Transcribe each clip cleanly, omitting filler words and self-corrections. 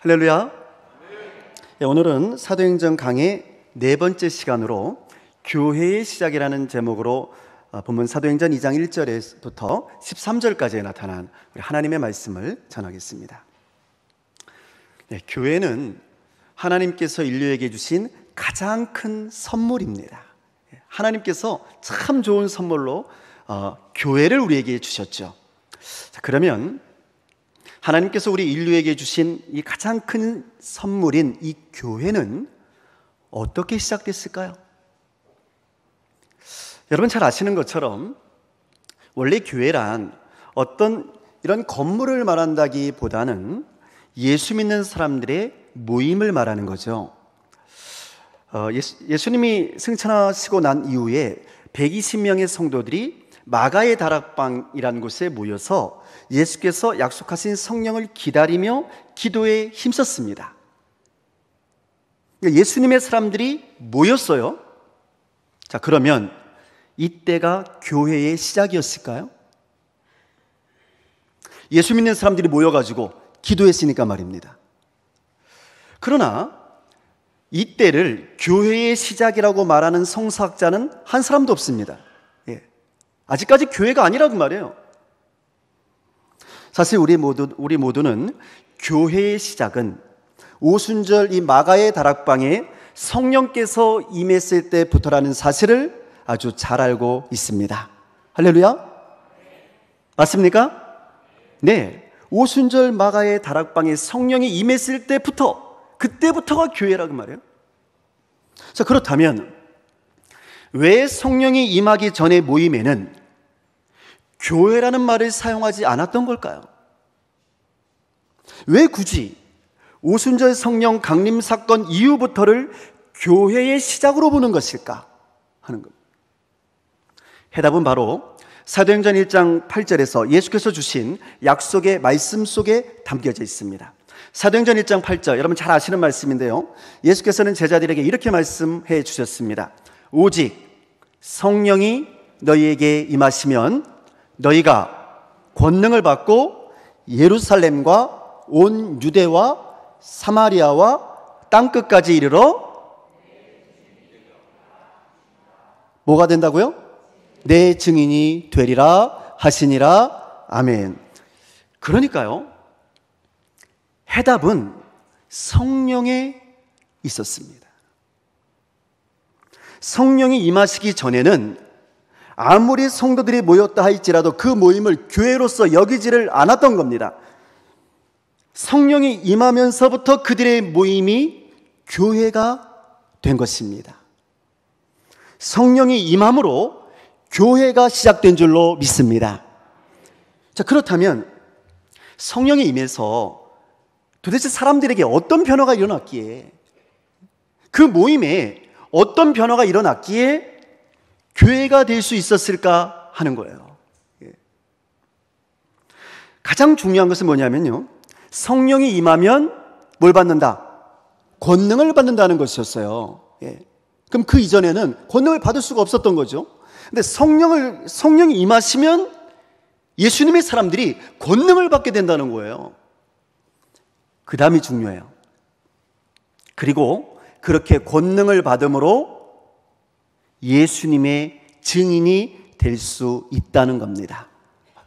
할렐루야. 네, 오늘은 사도행전 강의 네 번째 시간으로 교회의 시작이라는 제목으로 본문 사도행전 2장 1절부터 13절까지에 나타난 우리 하나님의 말씀을 전하겠습니다. 네, 교회는 하나님께서 인류에게 주신 가장 큰 선물입니다. 하나님께서 참 좋은 선물로 교회를 우리에게 주셨죠. 자, 그러면 하나님께서 우리 인류에게 주신 이 가장 큰 선물인 이 교회는 어떻게 시작됐을까요? 여러분 잘 아시는 것처럼 원래 교회란 어떤 이런 건물을 말한다기보다는 예수 믿는 사람들의 모임을 말하는 거죠. 예수님이 승천하시고 난 이후에 120명의 성도들이 마가의 다락방이라는 곳에 모여서 예수께서 약속하신 성령을 기다리며 기도에 힘썼습니다. 예수님의 사람들이 모였어요. 자, 그러면 이때가 교회의 시작이었을까요? 예수 믿는 사람들이 모여가지고 기도했으니까 말입니다. 그러나 이때를 교회의 시작이라고 말하는 성서학자는 한 사람도 없습니다. 아직까지 교회가 아니라고 말해요. 사실 우리 모두는 교회의 시작은 오순절 이 마가의 다락방에 성령께서 임했을 때부터라는 사실을 아주 잘 알고 있습니다. 할렐루야? 맞습니까? 네, 오순절 마가의 다락방에 성령이 임했을 때부터, 그때부터가 교회라고 말해요. 자, 그렇다면 왜 성령이 임하기 전의 모임에는 교회라는 말을 사용하지 않았던 걸까요? 왜 굳이 오순절 성령 강림 사건 이후부터를 교회의 시작으로 보는 것일까 하는 것. 해답은 바로 사도행전 1장 8절에서 예수께서 주신 약속의 말씀 속에 담겨져 있습니다. 사도행전 1장 8절, 여러분 잘 아시는 말씀인데요, 예수께서는 제자들에게 이렇게 말씀해 주셨습니다. 오직 성령이 너희에게 임하시면 너희가 권능을 받고 예루살렘과 온 유대와 사마리아와 땅끝까지 이르러 뭐가 된다고요? 내 증인이 되리라 하시니라. 아멘. 그러니까요, 해답은 성령에 있었습니다. 성령이 임하시기 전에는 아무리 성도들이 모였다 할지라도 그 모임을 교회로서 여기지를 않았던 겁니다. 성령이 임하면서부터 그들의 모임이 교회가 된 것입니다. 성령이 임함으로 교회가 시작된 줄로 믿습니다. 자, 그렇다면 성령이 임해서 도대체 사람들에게 어떤 변화가 일어났기에, 그 모임에 어떤 변화가 일어났기에 교회가 될 수 있었을까 하는 거예요. 가장 중요한 것은 뭐냐면요, 성령이 임하면 뭘 받는다? 권능을 받는다는 것이었어요. 그럼 그 이전에는 권능을 받을 수가 없었던 거죠. 근데 성령이 임하시면 예수님의 사람들이 권능을 받게 된다는 거예요. 그 다음이 중요해요. 그리고 그렇게 권능을 받음으로 예수님의 증인이 될 수 있다는 겁니다.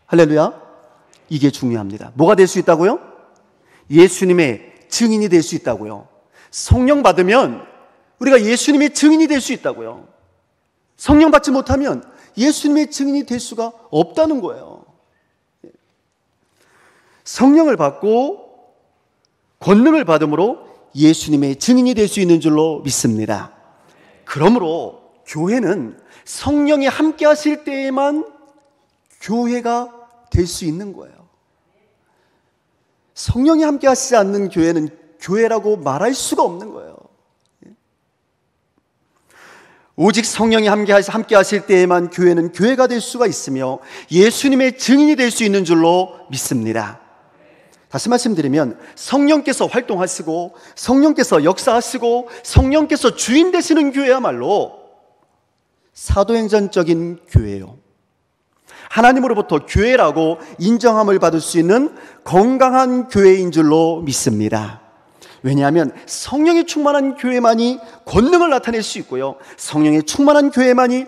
할렐루야. 이게 중요합니다. 뭐가 될 수 있다고요? 예수님의 증인이 될 수 있다고요. 성령 받으면 우리가 예수님의 증인이 될 수 있다고요. 성령 받지 못하면 예수님의 증인이 될 수가 없다는 거예요. 성령을 받고 권능을 받음으로 예수님의 증인이 될 수 있는 줄로 믿습니다. 그러므로 교회는 성령이 함께 하실 때에만 교회가 될 수 있는 거예요. 성령이 함께 하시지 않는 교회는 교회라고 말할 수가 없는 거예요. 오직 성령이 함께 하실 때에만 교회는 교회가 될 수가 있으며 예수님의 증인이 될 수 있는 줄로 믿습니다. 다시 말씀드리면 성령께서 활동하시고 성령께서 역사하시고 성령께서 주인 되시는 교회야말로 사도행전적인 교회요, 하나님으로부터 교회라고 인정함을 받을 수 있는 건강한 교회인 줄로 믿습니다. 왜냐하면 성령이 충만한 교회만이 권능을 나타낼 수 있고요, 성령이 충만한 교회만이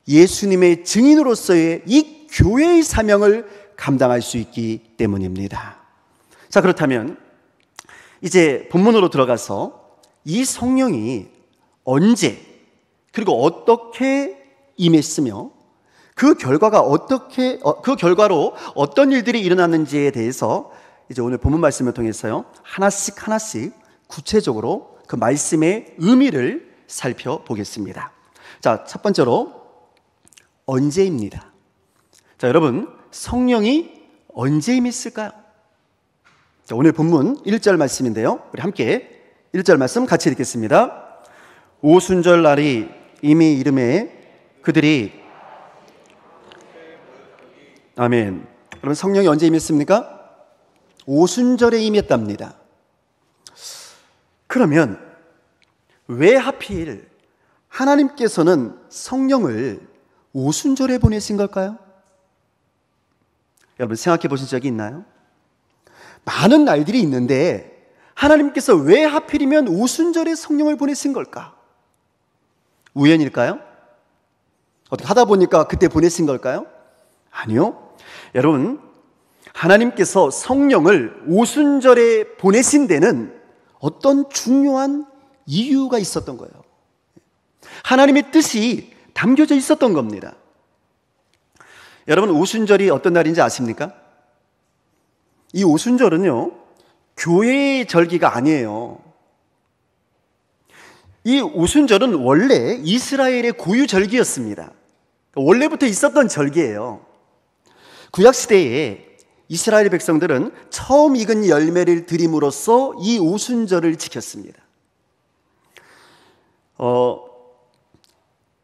예수님의 증인으로서의 이 교회의 사명을 감당할 수 있기 때문입니다. 자, 그렇다면 이제 본문으로 들어가서 이 성령이 언제 그리고 어떻게 임했으며 그 결과로 어떤 일들이 일어났는지에 대해서 이제 오늘 본문 말씀을 통해서요, 하나씩 구체적으로 그 말씀의 의미를 살펴보겠습니다. 자, 첫 번째로 언제입니다. 자, 여러분, 성령이 언제 임했을까요? 자, 오늘 본문 1절 말씀인데요, 우리 함께 1절 말씀 같이 읽겠습니다. 오순절 날이 이미 이름에 그들이, 아멘. 그러면 성령이 언제 임했습니까? 오순절에 임했답니다. 그러면 왜 하필 하나님께서는 성령을 오순절에 보내신 걸까요? 여러분 생각해 보신 적이 있나요? 많은 날들이 있는데 하나님께서 왜 하필이면 오순절에 성령을 보내신 걸까? 우연일까요? 어떻게 하다 보니까 그때 보내신 걸까요? 아니요. 여러분, 하나님께서 성령을 오순절에 보내신 데는 어떤 중요한 이유가 있었던 거예요. 하나님의 뜻이 담겨져 있었던 겁니다. 여러분, 오순절이 어떤 날인지 아십니까? 이 오순절은요, 교회의 절기가 아니에요. 이 오순절은 원래 이스라엘의 고유 절기였습니다. 원래부터 있었던 절기예요. 구약시대에 이스라엘 백성들은 처음 익은 열매를 드림으로써 이 오순절을 지켰습니다.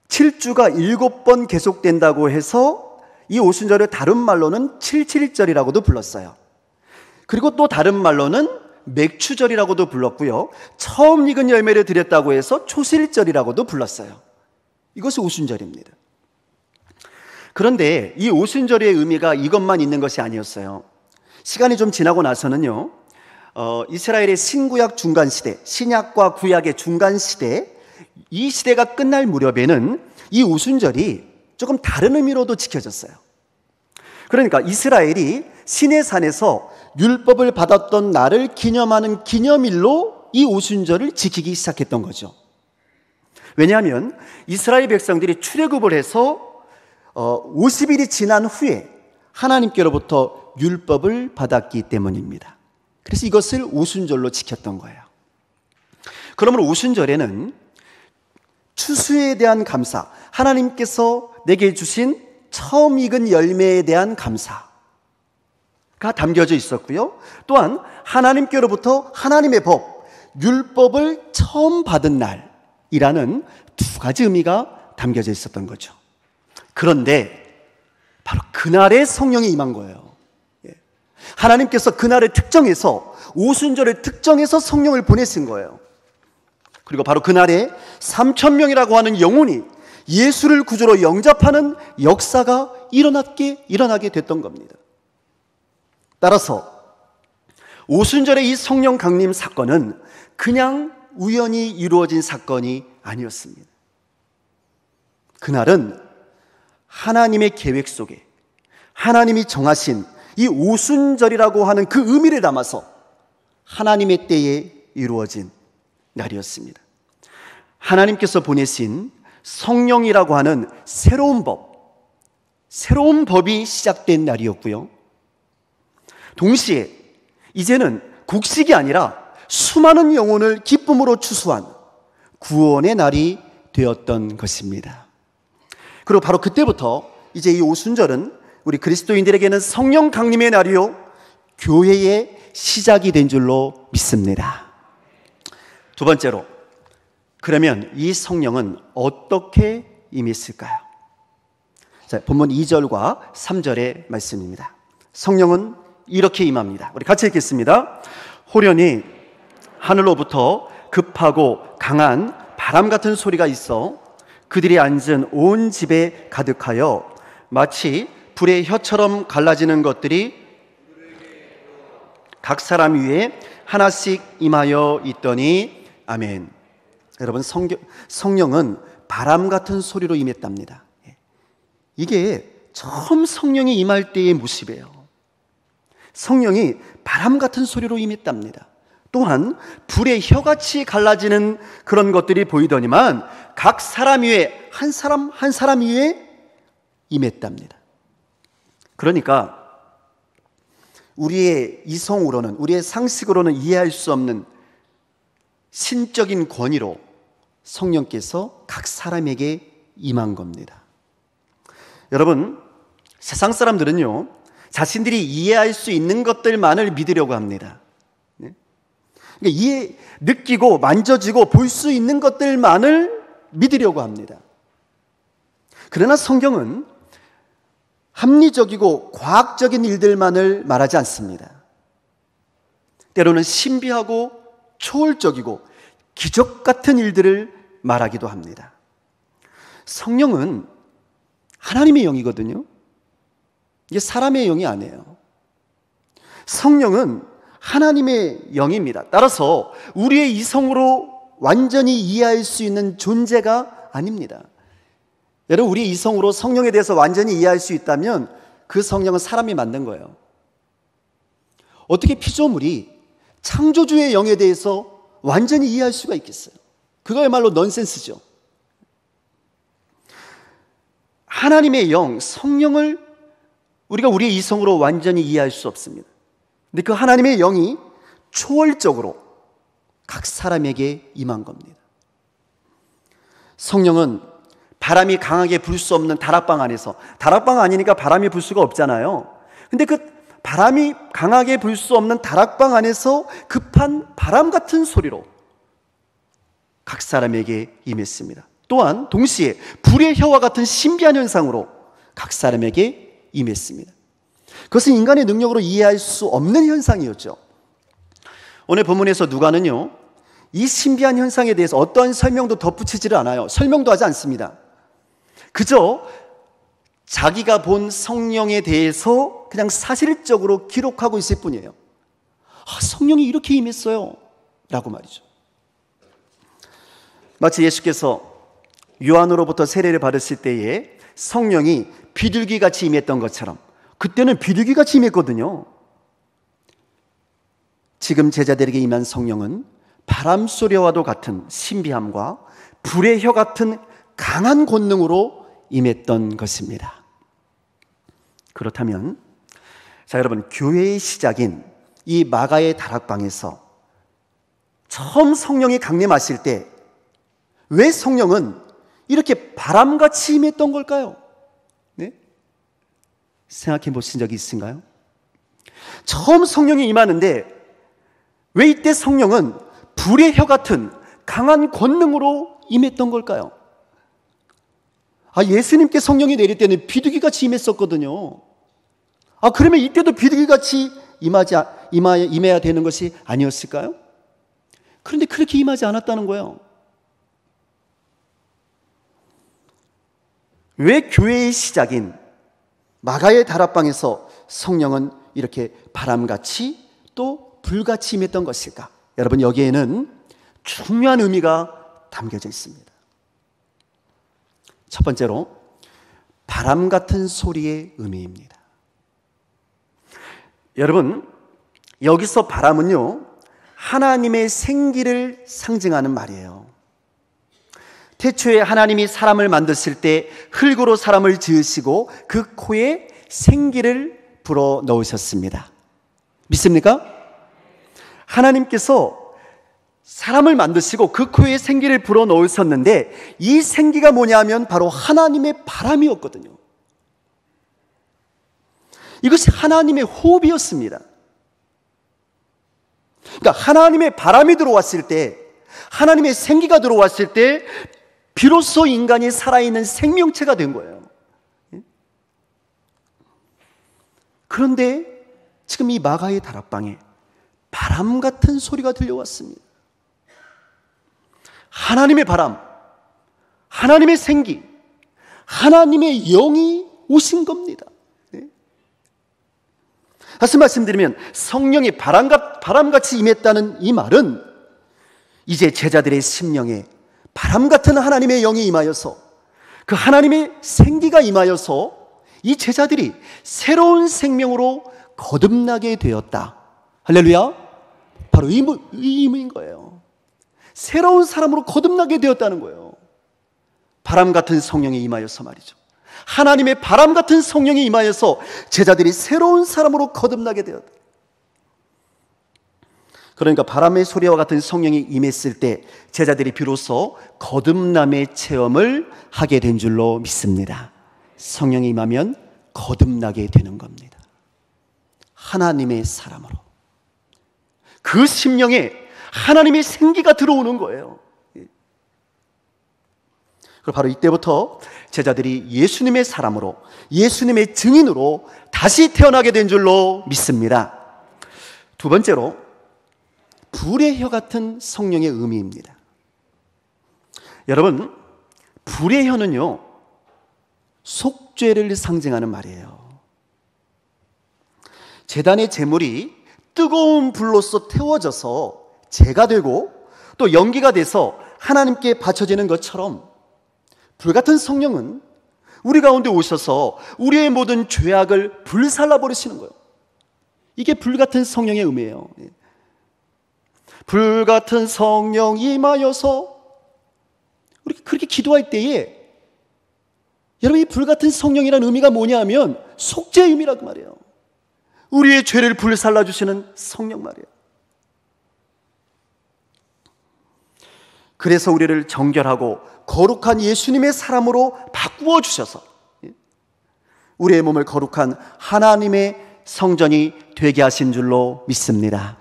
7주가 7번 계속된다고 해서 이 오순절을 다른 말로는 7.7절이라고도 불렀어요. 그리고 또 다른 말로는 맥추절이라고도 불렀고요, 처음 익은 열매를 드렸다고 해서 초실절이라고도 불렀어요. 이것이 오순절입니다. 그런데 이 오순절의 의미가 이것만 있는 것이 아니었어요. 시간이 좀 지나고 나서는요, 이스라엘의 신구약 중간시대, 신약과 구약의 중간시대, 이 시대가 끝날 무렵에는 이 오순절이 조금 다른 의미로도 지켜졌어요. 그러니까 이스라엘이 시내산에서 율법을 받았던 날을 기념하는 기념일로 이 오순절을 지키기 시작했던 거죠. 왜냐하면 이스라엘 백성들이 출애굽을 해서 50일이 지난 후에 하나님께로부터 율법을 받았기 때문입니다. 그래서 이것을 오순절로 지켰던 거예요. 그러면 오순절에는 추수에 대한 감사, 하나님께서 내게 주신 처음 익은 열매에 대한 감사가 담겨져 있었고요, 또한 하나님께로부터 하나님의 법, 율법을 처음 받은 날이라는 두 가지 의미가 담겨져 있었던 거죠. 그런데 바로 그날에 성령이 임한 거예요. 하나님께서 그날을 특정해서, 오순절을 특정해서 성령을 보내신 거예요. 그리고 바로 그날에 3,000명이라고 하는 영혼이 예수를 구주로 영접하는 역사가 일어나게 됐던 겁니다. 따라서 오순절의 이 성령 강림 사건은 그냥 우연히 이루어진 사건이 아니었습니다. 그날은 하나님의 계획 속에 하나님이 정하신 이 오순절이라고 하는 그 의미를 담아서 하나님의 때에 이루어진 날이었습니다. 하나님께서 보내신 성령이라고 하는 새로운 법이 시작된 날이었고요, 동시에 이제는 곡식이 아니라 수많은 영혼을 기쁨으로 추수한 구원의 날이 되었던 것입니다. 그리고 바로 그때부터 이제 이 오순절은 우리 그리스도인들에게는 성령 강림의 날이요, 교회의 시작이 된 줄로 믿습니다. 두 번째로, 그러면 이 성령은 어떻게 임했을까요? 자, 본문 2절과 3절의 말씀입니다. 성령은 이렇게 임합니다. 우리 같이 읽겠습니다. 호련히 하늘로부터 급하고 강한 바람 같은 소리가 있어 그들이 앉은 온 집에 가득하여 마치 불의 혀처럼 갈라지는 것들이 각 사람 위에 하나씩 임하여 있더니 아멘. 여러분, 성령은 바람 같은 소리로 임했답니다. 이게 처음 성령이 임할 때의 모습이에요. 성령이 바람 같은 소리로 임했답니다. 또한 불의 혀같이 갈라지는 그런 것들이 보이더니만 각 사람 위에 한 사람 한 사람 위에 임했답니다. 그러니까 우리의 이성으로는, 우리의 상식으로는 이해할 수 없는 신적인 권위로 성령께서 각 사람에게 임한 겁니다. 여러분, 세상 사람들은요, 자신들이 이해할 수 있는 것들만을 믿으려고 합니다. 그러니까 느끼고 만져지고 볼 수 있는 것들만을 믿으려고 합니다. 그러나 성경은 합리적이고 과학적인 일들만을 말하지 않습니다. 때로는 신비하고 초월적이고 기적 같은 일들을 말하기도 합니다. 성령은 하나님의 영이거든요. 이게 사람의 영이 아니에요. 성령은 하나님의 영입니다. 따라서 우리의 이성으로 완전히 이해할 수 있는 존재가 아닙니다. 여러분, 우리 이성으로 성령에 대해서 완전히 이해할 수 있다면 그 성령은 사람이 만든 거예요. 어떻게 피조물이 창조주의 영에 대해서 완전히 이해할 수가 있겠어요? 그거야말로 넌센스죠. 하나님의 영, 성령을 우리가 우리의 이성으로 완전히 이해할 수 없습니다. 근데 그 하나님의 영이 초월적으로 각 사람에게 임한 겁니다. 성령은 바람이 강하게 불 수 없는 다락방 안에서, 다락방 아니니까 바람이 불 수가 없잖아요. 근데 그 바람이 강하게 불 수 없는 다락방 안에서 급한 바람 같은 소리로 각 사람에게 임했습니다. 또한 동시에 불의 혀와 같은 신비한 현상으로 각 사람에게 임했습니다. 그것은 인간의 능력으로 이해할 수 없는 현상이었죠. 오늘 본문에서 누가는요, 이 신비한 현상에 대해서 어떠한 설명도 덧붙이지를 않아요. 설명도 하지 않습니다. 그저 자기가 본 성령에 대해서 그냥 사실적으로 기록하고 있을 뿐이에요. 성령이 이렇게 임했어요 라고 말이죠. 마치 예수께서 요한으로부터 세례를 받으실 때에 성령이 비둘기같이 임했던 것처럼, 그때는 비둘기같이 임했거든요. 지금 제자들에게 임한 성령은 바람 소리와도 같은 신비함과 불의 혀 같은 강한 권능으로 임했던 것입니다. 그렇다면 자, 여러분, 교회의 시작인 이 마가의 다락방에서 처음 성령이 강림하실 때 왜 성령은 이렇게 바람같이 임했던 걸까요? 네? 생각해 보신 적이 있으신가요? 처음 성령이 임하는데 왜 이때 성령은 불의 혀 같은 강한 권능으로 임했던 걸까요? 예수님께 성령이 내릴 때는 비둘기같이 임했었거든요. 그러면 이때도 비둘기같이 임해야 되는 것이 아니었을까요? 그런데 그렇게 임하지 않았다는 거예요. 왜 교회의 시작인 마가의 다락방에서 성령은 이렇게 바람같이 또 불같이 임했던 것일까? 여러분, 여기에는 중요한 의미가 담겨져 있습니다. 첫 번째로 바람 같은 소리의 의미입니다. 여러분, 여기서 바람은요, 하나님의 생기를 상징하는 말이에요. 태초에 하나님이 사람을 만드실 때 흙으로 사람을 지으시고 그 코에 생기를 불어 넣으셨습니다. 믿습니까? 하나님께서 사람을 만드시고 그 코에 생기를 불어 넣으셨는데 이 생기가 뭐냐면 바로 하나님의 바람이었거든요. 이것이 하나님의 호흡이었습니다. 그러니까 하나님의 바람이 들어왔을 때, 하나님의 생기가 들어왔을 때 비로소 인간이 살아있는 생명체가 된 거예요. 그런데 지금 이 마가의 다락방에 바람 같은 소리가 들려왔습니다. 하나님의 바람, 하나님의 생기, 하나님의 영이 오신 겁니다. 다시 말씀드리면 성령이 바람같이 임했다는 이 말은 이제 제자들의 심령에 바람 같은 하나님의 영이 임하여서 그 하나님의 생기가 임하여서 이 제자들이 새로운 생명으로 거듭나게 되었다. 할렐루야. 바로 이 의미인 거예요. 새로운 사람으로 거듭나게 되었다는 거예요. 바람 같은 성령이 임하여서 말이죠. 하나님의 바람 같은 성령이 임하여서 제자들이 새로운 사람으로 거듭나게 되었다. 그러니까 바람의 소리와 같은 성령이 임했을 때 제자들이 비로소 거듭남의 체험을 하게 된 줄로 믿습니다. 성령이 임하면 거듭나게 되는 겁니다. 하나님의 사람으로. 그 심령에 하나님의 생기가 들어오는 거예요. 그리고 바로 이때부터 제자들이 예수님의 사람으로, 예수님의 증인으로 다시 태어나게 된 줄로 믿습니다. 두 번째로 불의 혀 같은 성령의 의미입니다. 여러분, 불의 혀는요, 속죄를 상징하는 말이에요. 제단의 제물이 뜨거운 불로서 태워져서 재가 되고 또 연기가 돼서 하나님께 바쳐지는 것처럼 불같은 성령은 우리 가운데 오셔서 우리의 모든 죄악을 불살라 버리시는 거예요. 이게 불같은 성령의 의미예요. 불같은 성령 임하여서, 우리 그렇게 기도할 때에 여러분, 이 불같은 성령이라는 의미가 뭐냐 하면 속죄의 의미라고 말이에요. 우리의 죄를 불살라 주시는 성령 말이에요. 그래서 우리를 정결하고 거룩한 예수님의 사람으로 바꾸어 주셔서 우리의 몸을 거룩한 하나님의 성전이 되게 하신 줄로 믿습니다.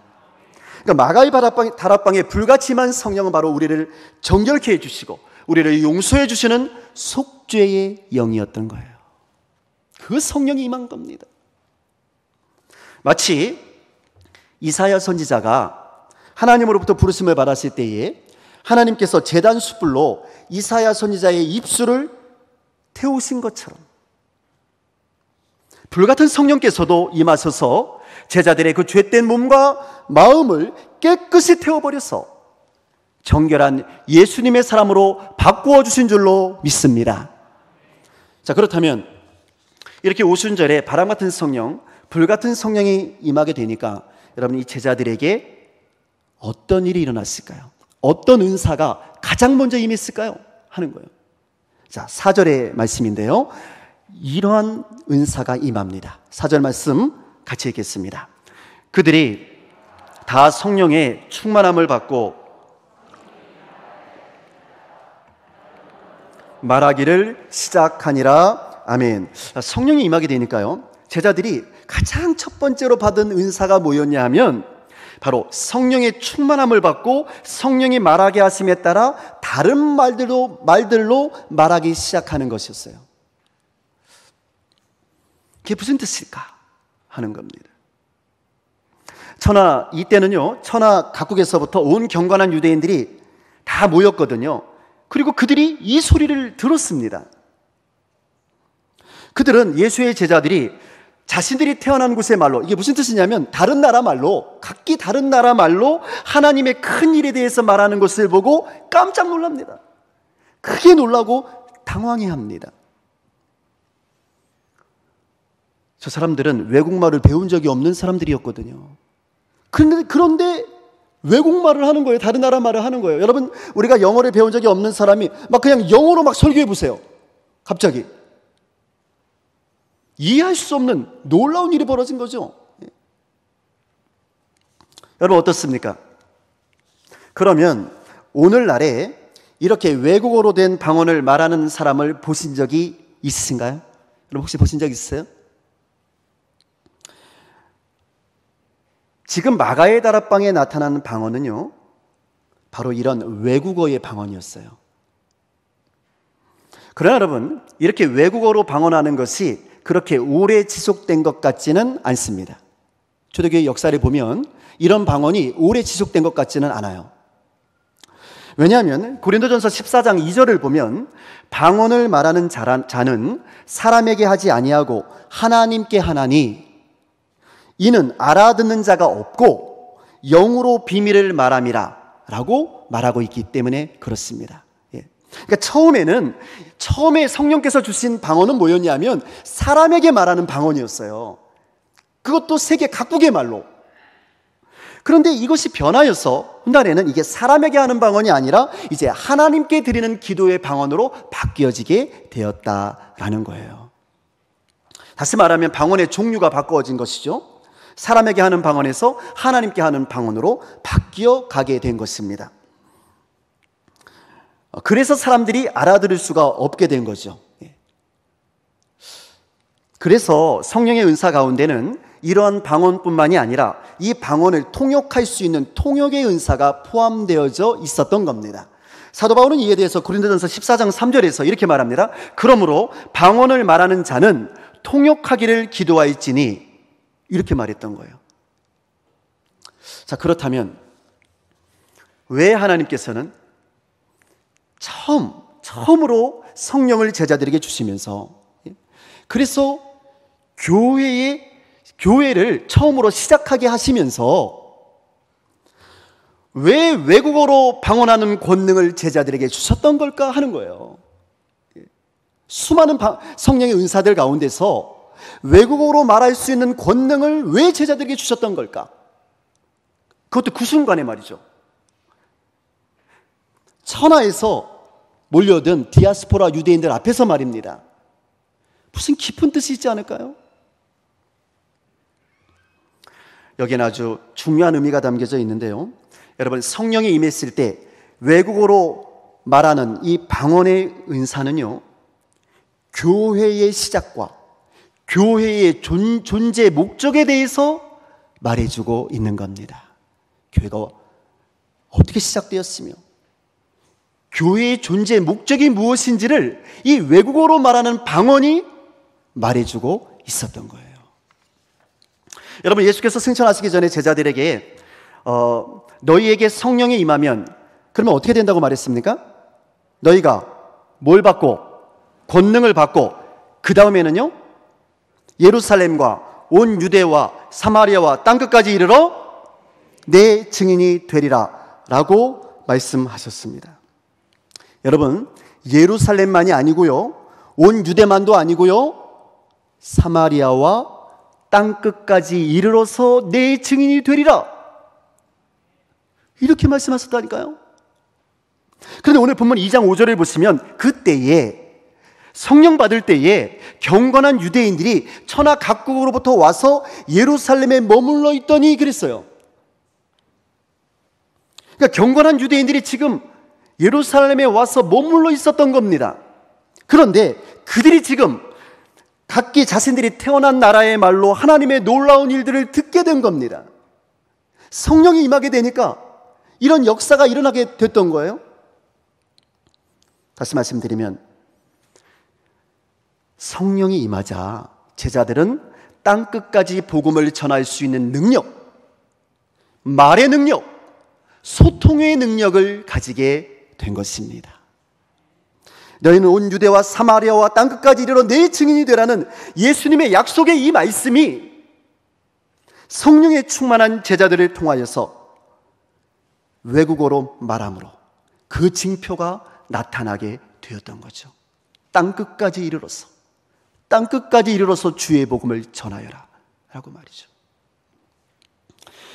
그러니까 마가의 다락방에 불같이 임한 성령은 바로 우리를 정결케 해주시고 우리를 용서해 주시는 속죄의 영이었던 거예요. 그 성령이 임한 겁니다. 마치 이사야 선지자가 하나님으로부터 부르심을 받았을 때에 하나님께서 제단 숯불로 이사야 선지자의 입술을 태우신 것처럼 불같은 성령께서도 임하셔서 제자들의 그 죄된 몸과 마음을 깨끗이 태워버려서 정결한 예수님의 사람으로 바꾸어 주신 줄로 믿습니다. 자, 그렇다면 이렇게 오순절에 바람 같은 성령, 불 같은 성령이 임하게 되니까 여러분, 이 제자들에게 어떤 일이 일어났을까요? 어떤 은사가 가장 먼저 임했을까요? 하는 거예요. 자, 4절의 말씀인데요, 이러한 은사가 임합니다. 4절 말씀 같이 읽겠습니다. 그들이 다 성령의 충만함을 받고 말하기를 시작하니라. 아멘. 성령이 임하게 되니까요, 제자들이 가장 첫 번째로 받은 은사가 뭐였냐 하면 바로 성령의 충만함을 받고 성령이 말하게 하심에 따라 다른 말들로 말하기 시작하는 것이었어요. 그게 무슨 뜻일까 하는 겁니다. 이때는요, 천하 각국에서부터 온 경건한 유대인들이 다 모였거든요. 그리고 그들이 이 소리를 들었습니다. 그들은 예수의 제자들이 자신들이 태어난 곳의 말로, 이게 무슨 뜻이냐면 다른 나라 말로, 각기 다른 나라 말로 하나님의 큰 일에 대해서 말하는 것을 보고 깜짝 놀랍니다. 크게 놀라고 당황해합니다. 저 사람들은 외국말을 배운 적이 없는 사람들이었거든요. 그런데 외국말을 하는 거예요. 다른 나라 말을 하는 거예요. 여러분, 우리가 영어를 배운 적이 없는 사람이 막 그냥 영어로 막 설교해 보세요. 갑자기 이해할 수 없는 놀라운 일이 벌어진 거죠. 여러분, 어떻습니까? 그러면 오늘날에 이렇게 외국어로 된 방언을 말하는 사람을 보신 적이 있으신가요? 여러분, 혹시 보신 적 있으세요? 지금 마가의 다락방에 나타나는 방언은요, 바로 이런 외국어의 방언이었어요. 그러나 여러분, 이렇게 외국어로 방언하는 것이 그렇게 오래 지속된 것 같지는 않습니다. 초대교회 역사를 보면 이런 방언이 오래 지속된 것 같지는 않아요. 왜냐하면 고린도전서 14장 2절을 보면 방언을 말하는 자는 사람에게 하지 아니하고 하나님께 하나니 이는 알아듣는 자가 없고 영으로 비밀을 말함이라 라고 말하고 있기 때문에 그렇습니다. 그러니까 처음에 성령께서 주신 방언은 뭐였냐면 사람에게 말하는 방언이었어요. 그것도 세계 각국의 말로. 그런데 이것이 변하여서 훗날에는 이게 사람에게 하는 방언이 아니라 이제 하나님께 드리는 기도의 방언으로 바뀌어지게 되었다라는 거예요. 다시 말하면 방언의 종류가 바꾸어진 것이죠. 사람에게 하는 방언에서 하나님께 하는 방언으로 바뀌어 가게 된 것입니다. 그래서 사람들이 알아들을 수가 없게 된 거죠. 그래서 성령의 은사 가운데는 이러한 방언뿐만이 아니라 이 방언을 통역할 수 있는 통역의 은사가 포함되어져 있었던 겁니다. 사도 바울은 이에 대해서 고린도전서 14장 3절에서 이렇게 말합니다. 그러므로 방언을 말하는 자는 통역하기를 기도하였지니, 이렇게 말했던 거예요. 자, 그렇다면 왜 하나님께서는 처음으로 성령을 제자들에게 주시면서, 그래서 교회를 처음으로 시작하게 하시면서 왜 외국어로 방언하는 권능을 제자들에게 주셨던 걸까 하는 거예요. 수많은 성령의 은사들 가운데서 외국어로 말할 수 있는 권능을 왜 제자들에게 주셨던 걸까? 그것도 그 순간에 말이죠. 천하에서 몰려든 디아스포라 유대인들 앞에서 말입니다. 무슨 깊은 뜻이 있지 않을까요? 여기는 아주 중요한 의미가 담겨져 있는데요. 여러분, 성령이 임했을 때 외국어로 말하는 이 방언의 은사는요, 교회의 시작과 교회의 존재 목적에 대해서 말해주고 있는 겁니다. 교회가 어떻게 시작되었으며 교회의 존재 목적이 무엇인지를 이 외국어로 말하는 방언이 말해주고 있었던 거예요. 여러분, 예수께서 승천하시기 전에 제자들에게 너희에게 성령이 임하면 그러면 어떻게 된다고 말했습니까? 너희가 뭘 받고? 권능을 받고, 그 다음에는요, 예루살렘과 온 유대와 사마리아와 땅끝까지 이르러 내 증인이 되리라 라고 말씀하셨습니다. 여러분, 예루살렘만이 아니고요, 온 유대만도 아니고요, 사마리아와 땅끝까지 이르러서 내 증인이 되리라, 이렇게 말씀하셨다니까요. 그런데 오늘 본문 2장 5절을 보시면 그때에, 성령 받을 때에 경건한 유대인들이 천하 각국으로부터 와서 예루살렘에 머물러 있더니 그랬어요. 그러니까 경건한 유대인들이 지금 예루살렘에 와서 머물러 있었던 겁니다. 그런데 그들이 지금 각기 자신들이 태어난 나라의 말로 하나님의 놀라운 일들을 듣게 된 겁니다. 성령이 임하게 되니까 이런 역사가 일어나게 됐던 거예요. 다시 말씀드리면 성령이 임하자 제자들은 땅끝까지 복음을 전할 수 있는 능력, 말의 능력, 소통의 능력을 가지게 된 것입니다. 너희는 온 유대와 사마리아와 땅끝까지 이르러 내 증인이 되라는 예수님의 약속의 이 말씀이 성령에 충만한 제자들을 통하여서 외국어로 말함으로 그 징표가 나타나게 되었던 거죠. 땅끝까지 이르러서 주의 복음을 전하여라 라고 말이죠.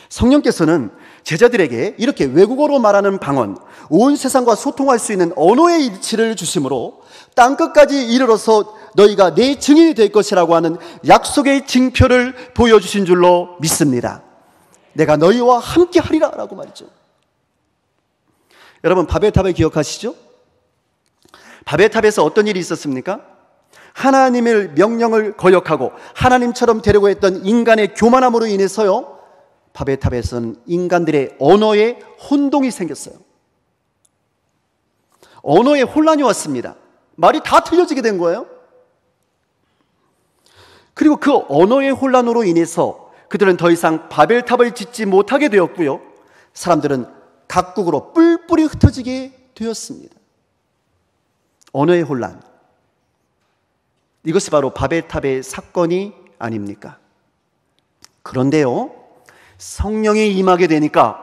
성령께서는 제자들에게 이렇게 외국어로 말하는 방언, 온 세상과 소통할 수 있는 언어의 일치를 주심으로 땅끝까지 이르러서 너희가 내 증인이 될 것이라고 하는 약속의 징표를 보여주신 줄로 믿습니다. 내가 너희와 함께 하리라 라고 말이죠. 여러분, 바벨탑을 기억하시죠? 바벨탑에서 어떤 일이 있었습니까? 하나님의 명령을 거역하고 하나님처럼 되려고 했던 인간의 교만함으로 인해서요, 바벨탑에서는 인간들의 언어에 혼동이 생겼어요. 언어에 혼란이 왔습니다. 말이 다 틀려지게 된 거예요. 그리고 그 언어의 혼란으로 인해서 그들은 더 이상 바벨탑을 짓지 못하게 되었고요, 사람들은 각국으로 뿔뿔이 흩어지게 되었습니다. 언어의 혼란, 이것이 바로 바벨탑의 사건이 아닙니까? 그런데요, 성령이 임하게 되니까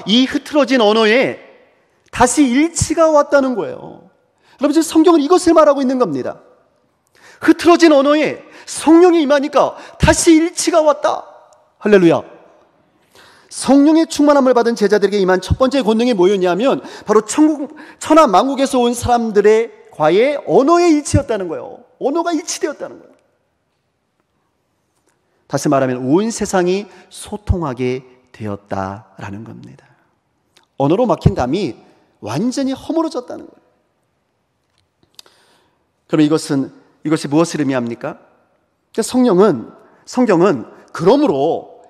이 흐트러진 언어에 다시 일치가 왔다는 거예요. 여러분, 지금 성경은 이것을 말하고 있는 겁니다. 흐트러진 언어에 성령이 임하니까 다시 일치가 왔다. 할렐루야. 성령의 충만함을 받은 제자들에게 임한 첫 번째 권능이 뭐였냐면 바로 천하 만국에서 온 사람들의 과의 언어의 일치였다는 거예요. 언어가 일치되었다는 거예요. 다시 말하면 온 세상이 소통하게 되었다라는 겁니다. 언어로 막힌 담이 완전히 허물어졌다는 거예요. 그럼 이것이 무엇을 의미합니까? 성경은 그러므로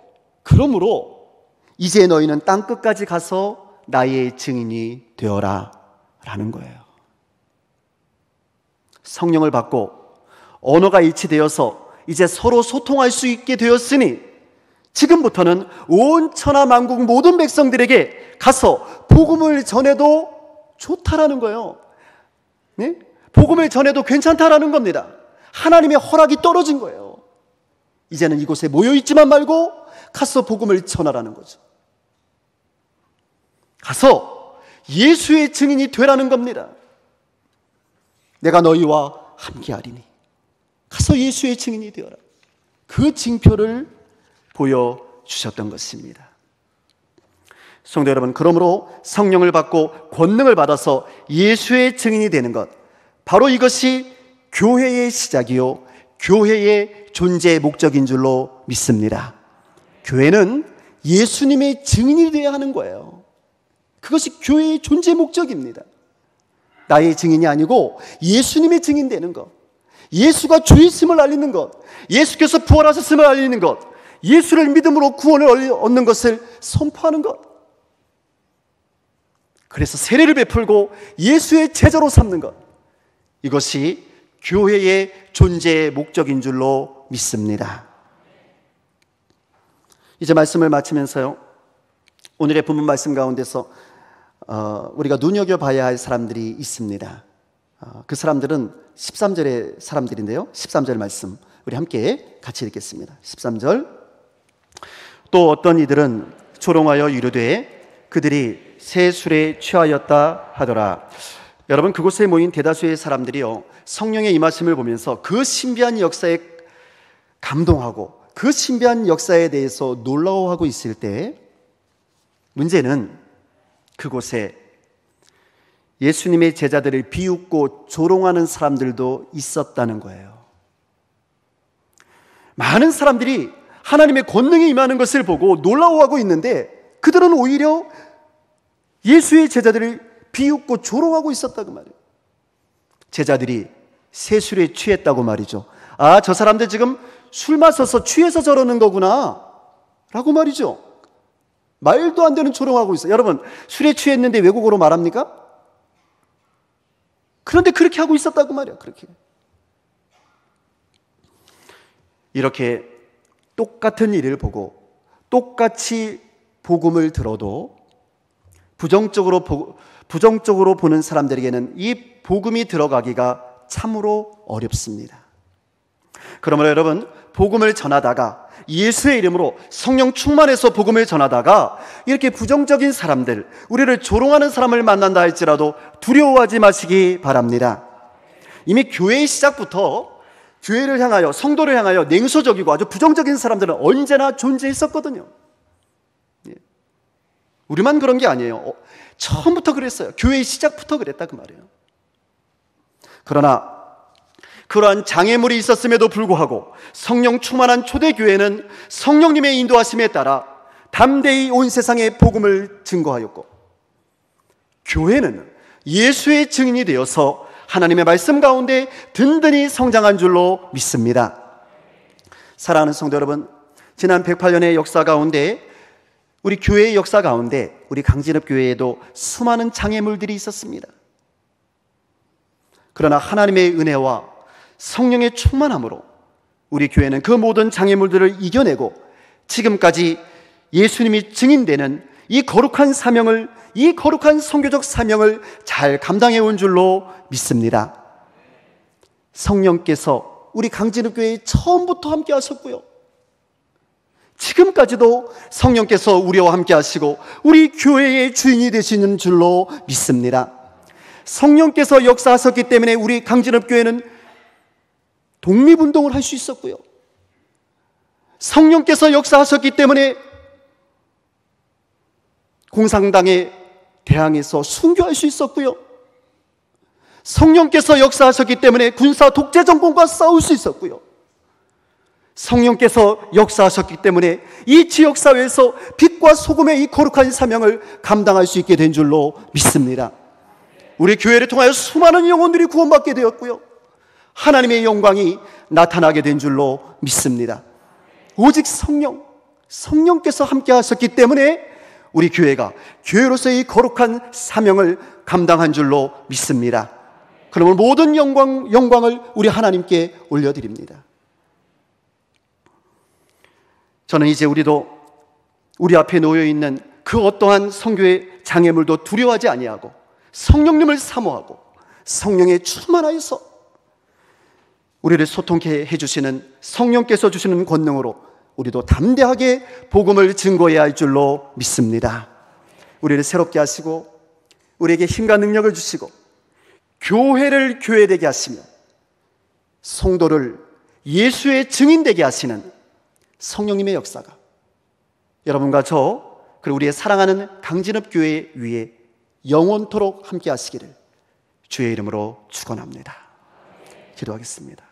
이제 너희는 땅 끝까지 가서 나의 증인이 되어라 라는 거예요. 성령을 받고 언어가 일치되어서 이제 서로 소통할 수 있게 되었으니 지금부터는 온 천하 만국 모든 백성들에게 가서 복음을 전해도 좋다라는 거예요. 네? 복음을 전해도 괜찮다라는 겁니다. 하나님의 허락이 떨어진 거예요. 이제는 이곳에 모여있지만 말고 가서 복음을 전하라는 거죠. 가서 예수의 증인이 되라는 겁니다. 내가 너희와 함께하리니 가서 예수의 증인이 되어라. 그 징표를 보여주셨던 것입니다. 성도 여러분, 그러므로 성령을 받고 권능을 받아서 예수의 증인이 되는 것, 바로 이것이 교회의 시작이요 교회의 존재 목적인 줄로 믿습니다. 교회는 예수님의 증인이 되어야 하는 거예요. 그것이 교회의 존재 목적입니다. 나의 증인이 아니고 예수님의 증인 되는 것, 예수가 주이심을 알리는 것, 예수께서 부활하셨음을 알리는 것, 예수를 믿음으로 구원을 얻는 것을 선포하는 것, 그래서 세례를 베풀고 예수의 제자로 삼는 것, 이것이 교회의 존재의 목적인 줄로 믿습니다. 이제 말씀을 마치면서요, 오늘의 본문 말씀 가운데서 우리가 눈여겨봐야 할 사람들이 있습니다. 그 사람들은 13절의 사람들인데요, 13절 말씀 우리 함께 같이 읽겠습니다. 13절. 또 어떤 이들은 조롱하여 이르되 그들이 새 술에 취하였다 하더라. 여러분, 그곳에 모인 대다수의 사람들이요, 성령의 임하심을 보면서 그 신비한 역사에 감동하고 그 신비한 역사에 대해서 놀라워하고 있을 때, 문제는 그곳에 예수님의 제자들을 비웃고 조롱하는 사람들도 있었다는 거예요. 많은 사람들이 하나님의 권능이 임하는 것을 보고 놀라워하고 있는데 그들은 오히려 예수의 제자들을 비웃고 조롱하고 있었다고 말이에요. 제자들이 새 술에 취했다고 말이죠. 아, 저 사람들 지금 술 마셔서 취해서 저러는 거구나 라고 말이죠. 말도 안 되는 조롱하고 있어요. 여러분, 술에 취했는데 외국어로 말합니까? 그런데 그렇게 하고 있었다고 말이에요. 이렇게 똑같은 일을 보고 똑같이 복음을 들어도 부정적으로 보는 사람들에게는 이 복음이 들어가기가 참으로 어렵습니다. 그러므로 여러분, 복음을 전하다가 예수의 이름으로 성령 충만해서 복음을 전하다가 이렇게 부정적인 사람들, 우리를 조롱하는 사람을 만난다 할지라도 두려워하지 마시기 바랍니다. 이미 교회의 시작부터 교회를 향하여, 성도를 향하여 냉소적이고 아주 부정적인 사람들은 언제나 존재했었거든요. 우리만 그런 게 아니에요. 처음부터 그랬어요. 교회의 시작부터 그랬다 그 말이에요. 그러나 그러한 장애물이 있었음에도 불구하고 성령 충만한 초대교회는 성령님의 인도하심에 따라 담대히 온 세상에 복음을 증거하였고, 교회는 예수의 증인이 되어서 하나님의 말씀 가운데 든든히 성장한 줄로 믿습니다. 사랑하는 성도 여러분, 지난 108년의 역사 가운데, 우리 교회의 역사 가운데 우리 강진읍 교회에도 수많은 장애물들이 있었습니다. 그러나 하나님의 은혜와 성령의 충만함으로 우리 교회는 그 모든 장애물들을 이겨내고 지금까지 예수님이 증인되는 이 거룩한 사명을, 이 거룩한 선교적 사명을 잘 감당해 온 줄로 믿습니다. 성령께서 우리 강진읍 교회에 처음부터 함께 하셨고요. 지금까지도 성령께서 우리와 함께 하시고 우리 교회의 주인이 되시는 줄로 믿습니다. 성령께서 역사하셨기 때문에 우리 강진읍 교회는 독립운동을 할 수 있었고요. 성령께서 역사하셨기 때문에 공산당에 대항해서 순교할 수 있었고요. 성령께서 역사하셨기 때문에 군사 독재 정권과 싸울 수 있었고요. 성령께서 역사하셨기 때문에 이 지역사회에서 빛과 소금의 이 거룩한 사명을 감당할 수 있게 된 줄로 믿습니다. 우리 교회를 통하여 수많은 영혼들이 구원받게 되었고요. 하나님의 영광이 나타나게 된 줄로 믿습니다. 오직 성령께서 함께 하셨기 때문에 우리 교회가 교회로서의 거룩한 사명을 감당한 줄로 믿습니다. 그러면 모든 영광을 우리 하나님께 올려드립니다. 저는 이제 우리도 우리 앞에 놓여있는 그 어떠한 선교의 장애물도 두려워하지 아니하고 성령님을 사모하고 성령에 충만하여서 우리를 소통케 해주시는 성령께서 주시는 권능으로 우리도 담대하게 복음을 증거해야 할 줄로 믿습니다. 우리를 새롭게 하시고 우리에게 힘과 능력을 주시고 교회를 교회되게 하시며 성도를 예수의 증인되게 하시는 성령님의 역사가 여러분과 저 그리고 우리의 사랑하는 강진읍 교회 위에 영원토록 함께 하시기를 주의 이름으로 축원합니다. 기도하겠습니다.